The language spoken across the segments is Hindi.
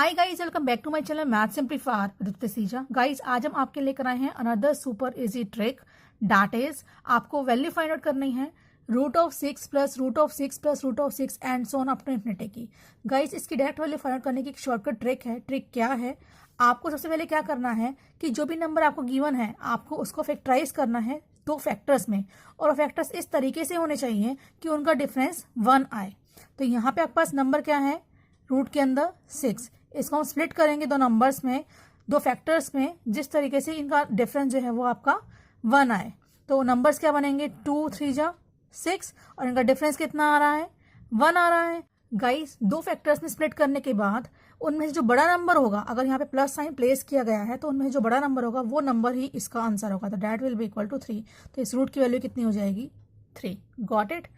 Hi guys, welcome back to my channel math simplifier with Taseeja. Guys, आज हम आपके लेकर आए हैं another super easy trick. That is आपको वैल्यू फाइंड आउट करनी है √6 plus √6 plus √6 and so on up to infinity की। गाइस, इसकी डायरेक्ट वैल्यू फाइंड आउट करने की एक शॉर्टकट ट्रिक है। ट्रिक क्या है? आपको सबसे पहले क्या करना है कि जो भी नंबर आपको गिवन है आपको उसको फैक्टराइज करना है दो फैक्टर्स में, और फैक्टर्स इस तरीके से होने चाहिए कि उनका डिफरेंस 1 आए। तो यहाँ पे आपके पास नंबर क्या है? रूट के अंदर 6। इसको हम स्प्लिट करेंगे दो नंबर्स में, दो फैक्टर्स में, जिस तरीके से इनका डिफरेंस जो है वो आपका 1 आए। तो नंबर्स क्या बनेंगे? 2 3 जा 6 और इनका डिफरेंस कितना आ रहा है? 1 आ रहा है। गाइस, दो फैक्टर्स में स्प्लिट करने के बाद उनमें से जो बड़ा नंबर होगा, अगर यहाँ पे प्लस साइन प्लेस किया गया है तो उनमें से जो बड़ा नंबर होगा वो नंबर ही इसका आंसर होगा। तो that will be equal to 3। तो इस रूट की वैल्यू कितनी हो जाएगी? 3। Got it?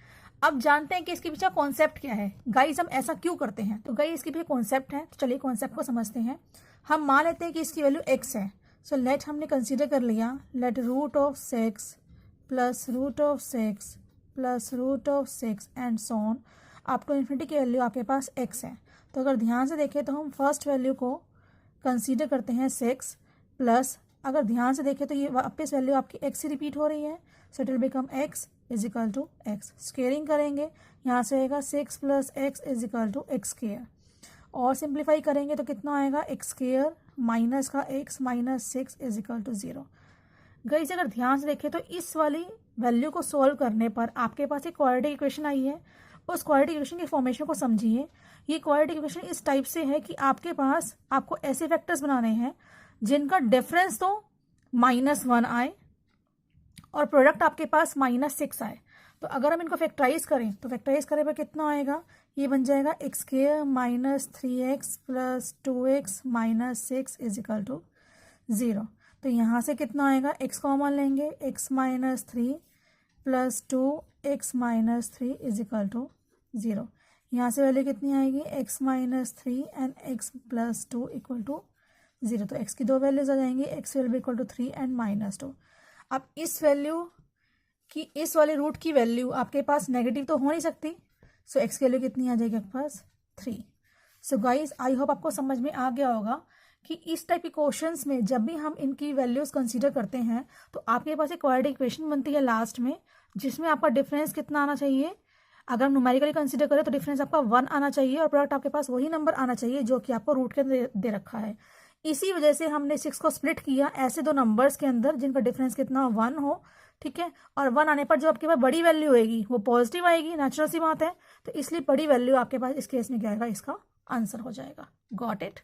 अब जानते हैं कि इसके पीछे कॉन्सेप्ट क्या है। गाइस, हम ऐसा क्यों करते हैं? तो गाइस, इसके पीछे कॉन्सेप्ट है, तो चलिए कॉन्सेप्ट को समझते हैं। हम मान लेते हैं कि इसकी वैल्यू x है। सो लेट हमने कंसीडर कर लिया, let √6 plus √6 plus √6 and so on up to infinity की वैल्यू आपके पास x है। तो अगर ध्यान से देखें तो हम फर्स्ट वैल्यू को कंसीडर करते हैं 6 प्लस, अगर ध्यान से देखें तो ये वापस वैल्यू आपकी x से रिपीट हो रही है। So it will become x is equal to x। Squaring करेंगे, यहाँ से आएगा 6 plus x is equal to x square, और सिंप्लीफाई करेंगे तो कितना आएगा? x स्केयर माइनस का x minus 6 is equal to 0। Guys, अगर ध्यान से देखें तो इस वाली वैल्यू को सॉल्व करने पर आपके पास एक क्वाड्रेटिक इक्वेशन आई है। उस क्वाड्रेटिक इक्वेशन की फॉर्मेशन को समझिए। ये क्वाड्रेटिक इक्वेशन इस टाइप से है कि आपके पास आपको ऐसे फैक्टर्स बनाने हैं जिनका डिफरेंस तो -1 आए और प्रोडक्ट आपके पास -6 आए। तो अगर हम इनको फैक्टराइज करें तो फैक्टराइज करें पर कितना आएगा? ये बन जाएगा x square minus 3x plus 2x minus 6 is equal to 0। तो यहाँ से कितना आएगा? x कॉमन लेंगे, x minus 3 plus 2x minus 3 is equal to 0। यहाँ से वैल्यू कितनी आएगी? x minus 3 and x plus 2 equal to 0। तो x की दो वैल्यूज आ जाएंगी, x will be equal to 3 and -2। अब इस वैल्यू की, इस वाले रूट की वैल्यू आपके पास नेगेटिव तो हो नहीं सकती। सो x की वैल्यू कितनी आ जाएगी आपके पास? 3। सो गाइस, आई होप आपको समझ में आ गया होगा कि इस टाइप के क्वेश्चंस में जब भी हम इनकी वैल्यूज कंसीडर करते हैं तो आपके पास एक क्वाड्रेटिक इक्वेशन बनती है लास्ट में, जिसमें आपका डिफरेंस कितना आना चाहिए? अगर हम न्यूमेरिकली कंसीडर करें तो डिफरेंस आपका 1 आना चाहिए और प्रोडक्ट आपके पास वही नंबर आना चाहिए जो कि आपको रूट के अंदर दे रखा है। इसी वजह से हमने 6 को स्प्लिट किया ऐसे दो नंबर्स के अंदर जिनका डिफरेंस कितना 1 हो, ठीक है। और 1 आने पर जो आपके पास बड़ी वैल्यू होगी वो पॉजिटिव आएगी, नेचुरल सी बात है। तो इसलिए बड़ी वैल्यू आपके पास इस केस में क्या आएगा? इसका आंसर हो जाएगा। Got it?